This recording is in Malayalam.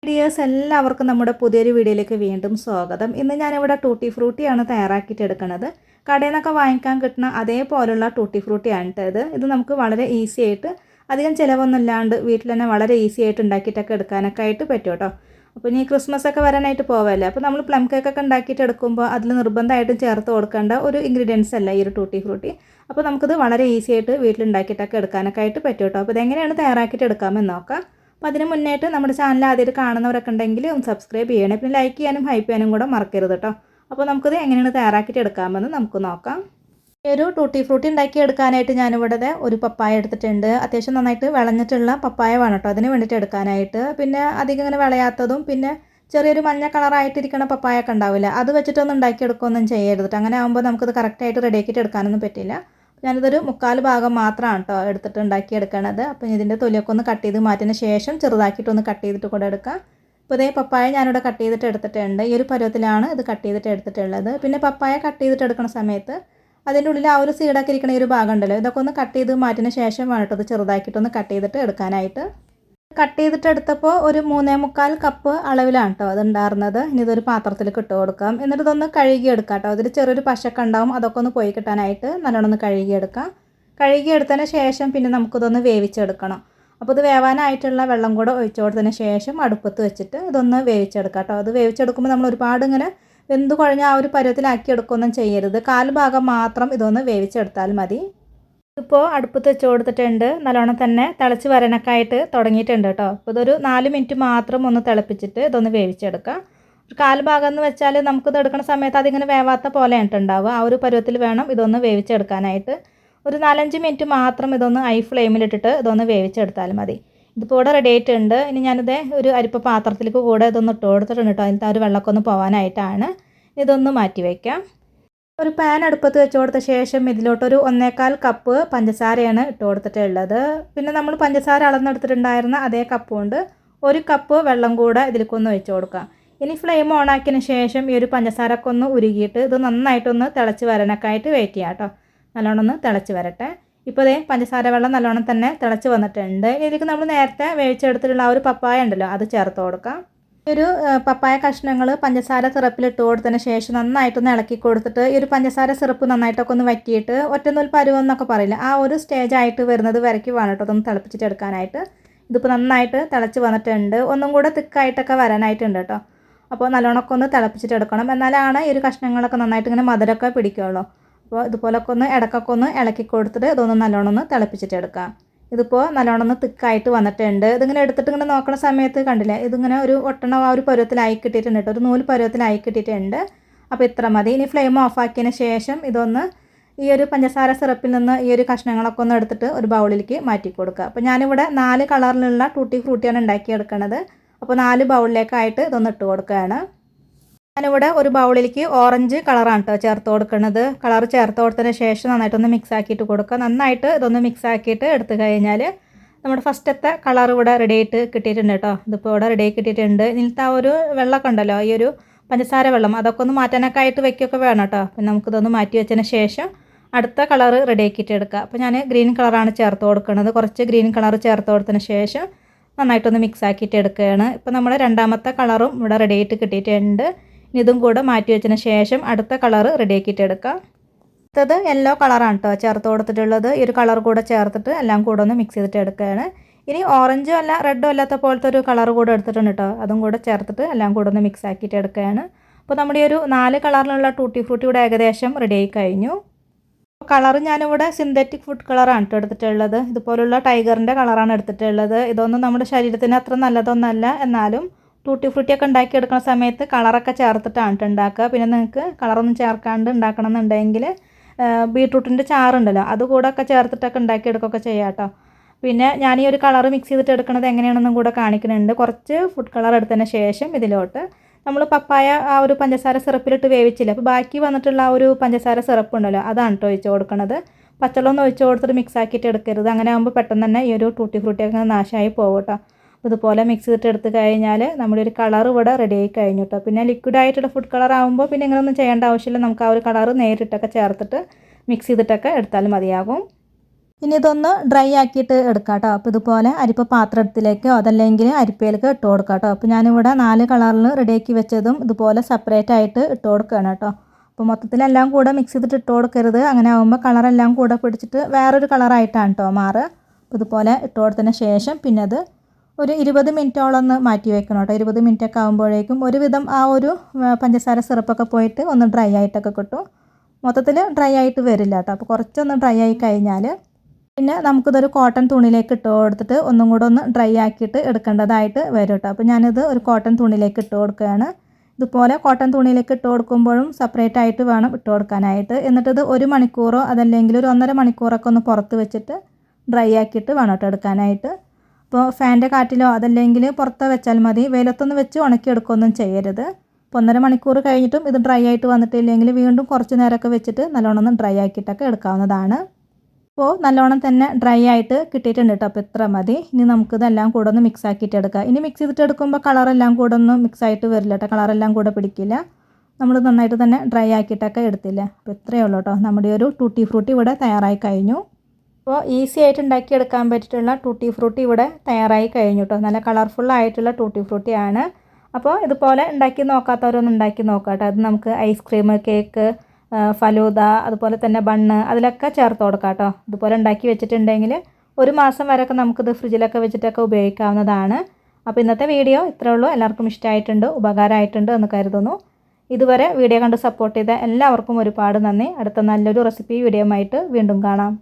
ഡിയേഴ്സ് എല്ലാവർക്കും നമ്മുടെ പുതിയൊരു വീഡിയോയിലേക്ക് വീണ്ടും സ്വാഗതം. ഇന്ന് ഞാനിവിടെ ടൂട്ടി ഫ്രൂട്ടിയാണ് തയ്യാറാക്കിയിട്ട് എടുക്കുന്നത്. കടയിൽ നിന്നൊക്കെ വാങ്ങിക്കാൻ കിട്ടുന്ന അതേപോലുള്ള ടൂട്ടി ഫ്രൂട്ടിയാണ് ഇത് നമുക്ക് വളരെ ഈസി ആയിട്ട് അധികം ചിലവൊന്നും ഇല്ലാണ്ട് വീട്ടിൽ തന്നെ വളരെ ഈസി ആയിട്ട് ഉണ്ടാക്കിയിട്ടൊക്കെ എടുക്കാനൊക്കെ ആയിട്ട് പറ്റും കേട്ടോ. അപ്പോൾ ഇനി ക്രിസ്മസ് ഒക്കെ വരാനായിട്ട് പോവല്ലേ, അപ്പോൾ നമ്മൾ പ്ലം കേക്കൊക്കെ ഉണ്ടാക്കിയിട്ട് എടുക്കുമ്പോൾ അതിൽ നിർബന്ധമായിട്ടും ചേർത്ത് കൊടുക്കേണ്ട ഒരു ഇൻഗ്രീഡിയൻസ് അല്ല ഈ ഒരു ടൂട്ടി ഫ്രൂട്ടി. അപ്പോൾ നമുക്കിത് വളരെ ഈസി ആയിട്ട് വീട്ടിലുണ്ടാക്കിയിട്ടൊക്കെ എടുക്കാനൊക്കെ ആയിട്ട് പറ്റും കേട്ടോ. അപ്പോൾ ഇതെങ്ങനെയാണ് തയ്യാറാക്കിയിട്ട് എടുക്കാമെന്ന് നോക്കാം. അപ്പോൾ അതിന് മുന്നേറ്റ് നമ്മുടെ ചാനൽ ആദ്യമായിട്ട് കാണുന്നവരൊക്കെ ഉണ്ടെങ്കിൽ ഒന്ന് സബ്സ്ക്രൈബ് ചെയ്യണേ, പിന്നെ ലൈക്ക് ചെയ്യാനും ഹൈപ്പ് ചെയ്യാനും കൂടെ മറക്കരുത് കേട്ടോ. അപ്പോൾ നമുക്കിത് എങ്ങനെയാണ് തയ്യാറാക്കിയിട്ട് എടുക്കാമെന്ന് നമുക്ക് നോക്കാം. ഒരു ടൂട്ടി ഫ്രൂട്ടി ഉണ്ടാക്കി എടുക്കാനായിട്ട് ഞാനിവിടെ ഒരു പപ്പായ എടുത്തിട്ടുണ്ട്. അത്യാവശ്യം നന്നായിട്ട് വിളഞ്ഞിട്ടുള്ള പപ്പായ വേണം കേട്ടോ അതിന് വേണ്ടിയിട്ട് എടുക്കാനായിട്ട്. പിന്നെ അധികം ഇങ്ങനെ വിളയാത്തതും പിന്നെ ചെറിയൊരു മഞ്ഞ കളറായിട്ടിരിക്കുന്ന പപ്പായ ഒക്കെ ഉണ്ടാവില്ല, അത് വെച്ചിട്ടൊന്നും ഉണ്ടാക്കിയെടുക്കുകയൊന്നും ചെയ്യരുത്. അങ്ങനെ ആകുമ്പോൾ നമുക്കത് കറക്റ്റായിട്ട് റെഡിയാക്കിയിട്ട് എടുക്കാനൊന്നും പറ്റില്ല. ഞാനിതൊരു 3/4 ഭാഗം മാത്രമാണ് കേട്ടോ എടുത്തിട്ട് ഉണ്ടാക്കിയെടുക്കണത്. അപ്പം ഇതിൻ്റെ തൊലിയൊക്കെ ഒന്ന് കട്ട് ചെയ്ത് മാറ്റിയതിന് ശേഷം ചെറുതാക്കിയിട്ടൊന്ന് കട്ട് ചെയ്തിട്ട് കൂടെ എടുക്കാം. ഇപ്പോൾ ഇതേ പപ്പായ ഞാനിവിടെ കട്ട് ചെയ്തിട്ട് എടുത്തിട്ടുണ്ട്. ഈ ഒരു പരുവത്തിലാണ് ഇത് കട്ട് ചെയ്തിട്ട് എടുത്തിട്ടുള്ളത്. പിന്നെ പപ്പായ കട്ട് ചെയ്തിട്ട് എടുക്കുന്ന സമയത്ത് അതിൻ്റെ ഉള്ളിൽ ആ ഒരു സീഡൊക്കെ ഇരിക്കുന്ന ഈ ഒരു ഭാഗം ഉണ്ടല്ലോ, ഇതൊക്കെ ഒന്ന് കട്ട് ചെയ്ത് മാറ്റിയതിന് ശേഷം വേണം കേട്ടോ ഇത് ചെറുതാക്കിയിട്ടൊന്ന് കട്ട് ചെയ്തിട്ട് എടുക്കാനായിട്ട്. കട്ട് ചെയ്തിട്ട് എടുത്തപ്പോൾ ഒരു 3/4 കപ്പ് അളവിലാണ് കേട്ടോ അത് ഉണ്ടായിരുന്നത്. ഇനി ഇതൊരു പാത്രത്തിലേക്ക് ഇട്ട് കൊടുക്കാം. എന്നിട്ട് ഇതൊന്ന് കഴുകി എടുക്കാം കേട്ടോ. അതിൽ ചെറിയൊരു പശയൊക്കെ ഉണ്ടാവും, അതൊക്കെ ഒന്ന് പോയി കിട്ടാനായിട്ട് നല്ലോണം ഒന്ന് കഴുകിയെടുക്കാം. കഴുകിയെടുത്തതിന് ശേഷം പിന്നെ നമുക്കിതൊന്ന് വേവിച്ചെടുക്കണം. അപ്പോൾ ഇത് വേവാനായിട്ടുള്ള വെള്ളം കൂടെ ഒഴിച്ചു കൊടുത്തതിന് ശേഷം അടുപ്പത്ത് വെച്ചിട്ട് ഇതൊന്ന് വേവിച്ചെടുക്കാം കേട്ടോ. അത് വേവിച്ചെടുക്കുമ്പോൾ നമ്മൾ ഒരുപാട് ഇങ്ങനെ വെന്ത് കുഴഞ്ഞ ആ ഒരു പരുവത്തിലാക്കി എടുക്കുകയൊന്നും ചെയ്യരുത്. 1/4 ഭാഗം മാത്രം ഇതൊന്ന് വേവിച്ചെടുത്താൽ മതി. ഇപ്പോൾ അടുപ്പത്ത് വെച്ച് കൊടുത്തിട്ടുണ്ട്. നല്ലോണം തന്നെ തിളച്ച് വരാനൊക്കെ ആയിട്ട് തുടങ്ങിയിട്ടുണ്ട് കേട്ടോ. അപ്പോൾ ഇതൊരു 4 മിനിറ്റ് മാത്രം ഒന്ന് തിളപ്പിച്ചിട്ട് ഇതൊന്ന് വേവിച്ചെടുക്കാം. ഒരു 1/4 ഭാഗം എന്ന് വെച്ചാൽ നമുക്കിത് എടുക്കുന്ന സമയത്ത് അതിങ്ങനെ വേവാത്ത പോലെയാണ് ഉണ്ടാവുക. ആ ഒരു പരുവത്തിൽ വേണം ഇതൊന്ന് വേവിച്ചെടുക്കാനായിട്ട്. ഒരു 4-5 മിനിറ്റ് മാത്രം ഇതൊന്ന് ഹൈ ഫ്ലെയിമിലിട്ടിട്ട് ഇതൊന്ന് വേവിച്ചെടുത്താൽ മതി. ഇതിപ്പോൾ ഇവിടെ റെഡി ആയിട്ടുണ്ട്. ഇനി ഞാനിത് ഒരു അരിപ്പ പാത്രത്തിലേക്ക് കൂടെ ഇതൊന്ന് ഇട്ട് കൊടുത്തിട്ടുണ്ട് കേട്ടോ. അതിൻ്റെ ആ ഒരു വെള്ളമൊക്കെ ഒന്ന് പോകാനായിട്ടാണ്. ഇതൊന്ന് മാറ്റി വയ്ക്കാം. ഒരു പാൻ അടുപ്പത്ത് വെച്ച് കൊടുത്ത ശേഷം ഇതിലോട്ടൊരു 1/4 കപ്പ് പഞ്ചസാരയാണ് ഇട്ട് കൊടുത്തിട്ടുള്ളത്. പിന്നെ നമ്മൾ പഞ്ചസാര അളന്നെടുത്തിട്ടുണ്ടായിരുന്ന അതേ കപ്പ് കൊണ്ട് 1 കപ്പ് വെള്ളം കൂടെ ഇതിലേക്കൊന്ന് ഒഴിച്ച് കൊടുക്കാം. ഇനി ഫ്ലെയിം ഓൺ ആക്കിയതിന് ശേഷം ഈ ഒരു പഞ്ചസാരയൊക്കെ ഒന്ന് ഉരുകിയിട്ട് ഇത് നന്നായിട്ടൊന്ന് തിളച്ച് വരാനൊക്കെ ആയിട്ട് വെയിറ്റ് ചെയ്യാം കേട്ടോ. നല്ലോണം ഒന്ന് തിളച്ച് വരട്ടെ. ഇപ്പോൾ ഇതേ പഞ്ചസാര വെള്ളം നല്ലോണം തന്നെ തിളച്ച് വന്നിട്ടുണ്ട്. ഇതിലേക്ക് നമ്മൾ നേരത്തെ വേവിച്ചെടുത്തിട്ടുള്ള ആ ഒരു പപ്പായ ഉണ്ടല്ലോ അത് ചേർത്ത് കൊടുക്കാം. ഒരു പപ്പായ കഷ്ണങ്ങൾ പഞ്ചസാര സിറപ്പിലിട്ട് കൊടുത്തതിന് ശേഷം നന്നായിട്ടൊന്ന് ഇളക്കി കൊടുത്തിട്ട് ഈ ഒരു പഞ്ചസാര സിറപ്പ് നന്നായിട്ടൊക്കെ ഒന്ന് വറ്റിയിട്ട് ഒറ്റനൂൽ പരുവം എന്നൊക്കെ പറയില്ല, ആ ഒരു സ്റ്റേജ് ആയിട്ട് വരുന്നത് വരയ്ക്ക് വേണം കേട്ടോ അതൊന്ന് തിളപ്പിച്ചിട്ട് എടുക്കാനായിട്ട്. ഇതിപ്പോൾ നന്നായിട്ട് തിളച്ച് വന്നിട്ടുണ്ട്. ഒന്നും കൂടെ തിക്കായിട്ടൊക്കെ വരാനായിട്ടുണ്ട് കേട്ടോ. അപ്പോൾ നല്ലോണമൊക്കെ ഒന്ന് തിളപ്പിച്ചിട്ട് എടുക്കണം, എന്നാലാണ് ഈ ഒരു കഷ്ണങ്ങളൊക്കെ നന്നായിട്ട് ഇങ്ങനെ മധുരമൊക്കെ പിടിക്കുകയുള്ളൂ. അപ്പോൾ ഇതുപോലൊക്കെ ഒന്ന് ഇടയ്ക്കൊക്കെ ഒന്ന് ഇളക്കി കൊടുത്തിട്ട് ഇതൊന്ന് നല്ലോണം ഒന്ന് തിളപ്പിച്ചിട്ട് എടുക്കാം. ഇതിപ്പോൾ നല്ലോണം ഒന്ന് തിക്കായിട്ട് വന്നിട്ടുണ്ട്. ഇതിങ്ങനെ എടുത്തിട്ട് ഇങ്ങനെ നോക്കുന്ന സമയത്ത് കണ്ടില്ലേ, ഇതിങ്ങനെ ഒരു ഒട്ടണം ആ ഒരു പരുവത്തിലായി കിട്ടിയിട്ടുണ്ട് കേട്ടോ. ഒരു നൂല് പരുവത്തിലായി കിട്ടിയിട്ടുണ്ട്. അപ്പോൾ ഇത്ര മതി. ഇനി ഫ്ലെയിം ഓഫാക്കിയതിന് ശേഷം ഇതൊന്ന് ഈ ഒരു പഞ്ചസാര സിറപ്പിൽ നിന്ന് ഈ ഒരു കഷ്ണങ്ങളൊക്കെ ഒന്ന് എടുത്തിട്ട് ഒരു ബൗളിലേക്ക് മാറ്റി കൊടുക്കുക. അപ്പോൾ ഞാനിവിടെ 4 കളറിലുള്ള ടൂട്ടി ഫ്രൂട്ടിയാണ് ഉണ്ടാക്കിയെടുക്കുന്നത്. അപ്പോൾ 4 ബൗളിലേക്കായിട്ട് ഇതൊന്ന് ഇട്ട് കൊടുക്കുകയാണ്. ഞാനിവിടെ ഒരു ബൗളിലേക്ക് ഓറഞ്ച് കളറാണ് കേട്ടോ ചേർത്ത് കൊടുക്കുന്നത്. കളർ ചേർത്ത് കൊടുത്തതിന് ശേഷം നന്നായിട്ടൊന്ന് മിക്സ് ആക്കിയിട്ട് കൊടുക്കുക. നന്നായിട്ട് ഇതൊന്ന് മിക്സ് ആക്കിയിട്ട് എടുത്തു കഴിഞ്ഞാൽ നമ്മുടെ ഫസ്റ്റത്തെ കളർ ഇവിടെ റെഡി ആയിട്ട് കിട്ടിയിട്ടുണ്ട് കേട്ടോ. ഇതിപ്പോൾ ഇവിടെ റെഡി ആയി കിട്ടിയിട്ടുണ്ട്. ഇതിലത്തെ ആ ഒരു വെള്ളമൊക്കെ ഉണ്ടല്ലോ, ഈ ഒരു പഞ്ചസാര വെള്ളം, അതൊക്കെ ഒന്ന് മാറ്റാനൊക്കെ ആയിട്ട് വയ്ക്കുകയൊക്കെ വേണം കേട്ടോ. അപ്പം നമുക്കിതൊന്ന് മാറ്റി വെച്ചതിന് ശേഷം അടുത്ത കളർ റെഡി ആക്കിയിട്ട് എടുക്കുക. അപ്പോൾ ഞാൻ ഗ്രീൻ കളറാണ് ചേർത്ത് കൊടുക്കുന്നത്. കുറച്ച് ഗ്രീൻ കളർ ചേർത്ത് കൊടുത്തതിന് ശേഷം നന്നായിട്ടൊന്ന് മിക്സ് ആക്കിയിട്ട് എടുക്കുകയാണ്. ഇപ്പോൾ നമ്മുടെ രണ്ടാമത്തെ കളറും ഇവിടെ റെഡി ആയിട്ട് കിട്ടിയിട്ടുണ്ട്. ഇതും കൂടെ മാറ്റി വെച്ചതിന് ശേഷം അടുത്ത കളർ റെഡിയാക്കിയിട്ട് എടുക്കാം. അടുത്തത് യെല്ലോ കളറാണ് കേട്ടോ ചേർത്ത് കൊടുത്തിട്ടുള്ളത്. ഈ ഒരു കളർ കൂടെ ചേർത്തിട്ട് എല്ലാം കൂടെ ഒന്ന് മിക്സ് ചെയ്തിട്ട് എടുക്കുകയാണ്. ഇനി ഓറഞ്ചും അല്ല റെഡും അല്ലാത്ത പോലത്തെ ഒരു കളർ കൂടെ എടുത്തിട്ടുണ്ട് കേട്ടോ. അതും കൂടെ ചേർത്തിട്ട് എല്ലാം കൂടെ ഒന്ന് മിക്സ് ആക്കിയിട്ട് എടുക്കുകയാണ്. അപ്പോൾ നമ്മുടെ ഈ ഒരു 4 കളറിലുള്ള ടൂട്ടി ഫ്രൂട്ടി ഇവിടെ ഏകദേശം റെഡിയായി കഴിഞ്ഞു. കളർ ഞാനിവിടെ സിന്തറ്റിക് ഫുഡ് കളറാണ് കേട്ടോ എടുത്തിട്ടുള്ളത്. ഇതുപോലുള്ള ടൈഗറിൻ്റെ കളറാണ് എടുത്തിട്ടുള്ളത്. ഇതൊന്നും നമ്മുടെ ശരീരത്തിന് അത്ര നല്ലതൊന്നല്ല, എന്നാലും ടൂട്ടി ഫ്രൂട്ടിയൊക്കെ ഉണ്ടാക്കിയെടുക്കുന്ന സമയത്ത് കളറൊക്കെ ചേർത്തിട്ടാണ് ഉണ്ടാക്കുക. പിന്നെ നിങ്ങൾക്ക് കളറൊന്നും ചേർക്കാണ്ട് ഉണ്ടാക്കണം എന്നുണ്ടെങ്കിൽ ബീട്രൂട്ടിൻ്റെ ചാറുണ്ടല്ലോ അതുകൂടെ ഒക്കെ ചേർത്തിട്ടൊക്കെ ഉണ്ടാക്കിയെടുക്കുകയൊക്കെ ചെയ്യാം കേട്ടോ. പിന്നെ ഞാൻ ഈ ഒരു കളർ മിക്സ് ചെയ്തിട്ട് എടുക്കുന്നത് എങ്ങനെയാണെന്നും കൂടെ കാണിക്കുന്നുണ്ട്. കുറച്ച് ഫുഡ് കളർ എടുത്തതിന് ശേഷം ഇതിലോട്ട് നമ്മൾ പപ്പായ ആ ഒരു പഞ്ചസാര സിറപ്പിലിട്ട് വേവിച്ചില്ല, അപ്പോൾ ബാക്കി വന്നിട്ടുള്ള ആ ഒരു പഞ്ചസാര സിറപ്പ് ഉണ്ടല്ലോ അതാണ് കേട്ടോ ഒഴിച്ച് കൊടുക്കുന്നത്. പച്ചവെള്ളം ഒഴിച്ച് കൊടുത്തിട്ട് മിക്സ് ആക്കിയിട്ട് എടുക്കരുത്. അങ്ങനെ ആകുമ്പോൾ പെട്ടെന്ന് തന്നെ ഈ ഒരു ടൂട്ടി ഫ്രൂട്ടിയൊക്കെ നാശമായി പോകും കേട്ടോ. ഇതുപോലെ മിക്സ് ചെയ്തിട്ട് എടുത്ത് കഴിഞ്ഞാൽ നമ്മുടെ ഒരു കളർ ഇവിടെ റെഡി ആയി കഴിഞ്ഞു കേട്ടോ. പിന്നെ ലിക്വിഡ് ആയിട്ടുള്ള ഫുഡ് കളർ ആകുമ്പോൾ പിന്നെ ഇങ്ങനെയൊന്നും ചെയ്യേണ്ട ആവശ്യമില്ല. നമുക്ക് ആ ഒരു കളർ നേരിട്ടൊക്കെ ചേർത്തിട്ട് മിക്സ് ചെയ്തിട്ടൊക്കെ എടുത്താൽ മതിയാകും. ഇനി ഇതൊന്ന് ഡ്രൈ ആക്കിയിട്ട് എടുക്കാം കേട്ടോ. അപ്പോൾ ഇതുപോലെ അരിപ്പ പാത്രത്തിലേക്കോ അതല്ലെങ്കിൽ അരിപ്പയിലേക്ക് ഇട്ട് കൊടുക്കാം കേട്ടോ. അപ്പോൾ ഞാനിവിടെ 4 കളറിൽ റെഡിയാക്കി വെച്ചതും ഇതുപോലെ സെപ്പറേറ്റ് ആയിട്ട് ഇട്ട് കൊടുക്കുകയാണ് കേട്ടോ. അപ്പോൾ മൊത്തത്തിലെല്ലാം കൂടെ മിക്സ് ചെയ്തിട്ട് ഇട്ട് കൊടുക്കരുത്. അങ്ങനെ ആകുമ്പോൾ കളറെല്ലാം കൂടെ പിടിച്ചിട്ട് വേറൊരു കളറായിട്ടാണ് കേട്ടോ മാറുക. അപ്പോൾ ഇതുപോലെ ഇട്ട് കൊടുത്തതിന് ശേഷം പിന്നെ അത് ഒരു 20 മിനിറ്റോളം ഒന്ന് മാറ്റി വെക്കണം കേട്ടോ. 20 മിനിറ്റൊക്കെ ആകുമ്പോഴേക്കും ഒരുവിധം ആ ഒരു പഞ്ചസാര സിറപ്പൊക്കെ പോയിട്ട് ഒന്ന് ഡ്രൈ ആയിട്ടൊക്കെ കിട്ടും. മൊത്തത്തിൽ ഡ്രൈ ആയിട്ട് വരില്ല കേട്ടോ. അപ്പോൾ കുറച്ചൊന്ന് ഡ്രൈ ആയി കഴിഞ്ഞാൽ പിന്നെ നമുക്കിതൊരു കോട്ടൺ തുണിയിലേക്ക് ഇട്ട് കൊടുത്തിട്ട് ഒന്നും കൂടെ ഒന്ന് ഡ്രൈ ആക്കിയിട്ട് എടുക്കേണ്ടതായിട്ട് വരും കേട്ടോ. അപ്പോൾ ഞാനിത് ഒരു കോട്ടൺ തുണിയിലേക്ക് ഇട്ട് കൊടുക്കുകയാണ്. ഇതുപോലെ കോട്ടൺ തുണിയിലേക്ക് ഇട്ട് കൊടുക്കുമ്പോഴും സെപ്പറേറ്റ് ആയിട്ട് വേണം ഇട്ട് കൊടുക്കാനായിട്ട്. എന്നിട്ടിത് 1 മണിക്കൂറോ അതല്ലെങ്കിൽ ഒരു 1.5 മണിക്കൂറൊക്കെ ഒന്ന് പുറത്ത് വെച്ചിട്ട് ഡ്രൈ ആക്കിയിട്ട് വേണം കേട്ടോ എടുക്കാനായിട്ട്. അപ്പോൾ ഫാൻ്റെ കാറ്റിലോ അതല്ലെങ്കിൽ പുറത്ത് വെച്ചാൽ മതി. വെയിലത്തൊന്ന് വെച്ച് ഉണക്കിയെടുക്കുകയൊന്നും ചെയ്യരുത്. അപ്പോൾ 1.5 മണിക്കൂർ കഴിഞ്ഞിട്ടും ഇത് ഡ്രൈ ആയിട്ട് വന്നിട്ടില്ലെങ്കിൽ വീണ്ടും കുറച്ച് നേരമൊക്കെ വെച്ചിട്ട് നല്ലോണം ഒന്ന് ഡ്രൈ ആക്കിയിട്ടൊക്കെ എടുക്കാവുന്നതാണ്. അപ്പോൾ നല്ലോണം തന്നെ ഡ്രൈ ആയിട്ട് കിട്ടിയിട്ടുണ്ട് കേട്ടോ. അപ്പോൾ ഇത്ര മതി. ഇനി നമുക്കിതെല്ലാം കൂടെ ഒന്ന് മിക്സ് ആക്കിയിട്ട് എടുക്കാം. ഇനി മിക്സ് ചെയ്തിട്ട് എടുക്കുമ്പോൾ കളറെല്ലാം കൂടെ ഒന്ന് മിക്സ് ആയിട്ട് വരില്ല കേട്ടോ. കളറെല്ലാം കൂടെ പിടിക്കില്ല. നമ്മൾ നന്നായിട്ട് തന്നെ ഡ്രൈ ആക്കിയിട്ടൊക്കെ എടുത്തില്ല. അപ്പോൾ ഇത്രയേ ഉള്ളൂ കേട്ടോ. നമ്മുടെ ഒരു ടൂട്ടി ഫ്രൂട്ടി ഇവിടെ തയ്യാറായി കഴിഞ്ഞു. അപ്പോൾ ഈസി ആയിട്ട് ഉണ്ടാക്കിയെടുക്കാൻ പറ്റിയിട്ടുള്ള ടൂട്ടി ഫ്രൂട്ടി ഇവിടെ തയ്യാറായി കഴിഞ്ഞു കേട്ടോ. നല്ല കളർഫുള്ളായിട്ടുള്ള ടൂട്ടി ഫ്രൂട്ടിയാണ്. അപ്പോൾ ഇതുപോലെ ഉണ്ടാക്കി നോക്കാത്തവരൊന്നും ഉണ്ടാക്കി നോക്കാം കേട്ടോ. അത് നമുക്ക് ഐസ്ക്രീം, കേക്ക്, ഫലൂദ, അതുപോലെ തന്നെ ബണ്ണ് അതിലൊക്കെ ചേർത്ത് കൊടുക്കാം കേട്ടോ. ഇതുപോലെ ഉണ്ടാക്കി വെച്ചിട്ടുണ്ടെങ്കിൽ 1 മാസം വരെയൊക്കെ നമുക്കിത് ഫ്രിഡ്ജിലൊക്കെ വെച്ചിട്ടൊക്കെ ഉപയോഗിക്കാവുന്നതാണ്. അപ്പോൾ ഇന്നത്തെ വീഡിയോ ഇത്രയേ ഉള്ളൂ. എല്ലാവർക്കും ഇഷ്ടമായിട്ടുണ്ട്, ഉപകാരമായിട്ടുണ്ട് എന്ന് കരുതുന്നു. ഇതുവരെ വീഡിയോ കണ്ട് സപ്പോർട്ട് ചെയ്ത എല്ലാവർക്കും ഒരുപാട് നന്ദി. അടുത്ത നല്ലൊരു റെസിപ്പി വീഡിയോ ആയിട്ട് വീണ്ടും കാണാം.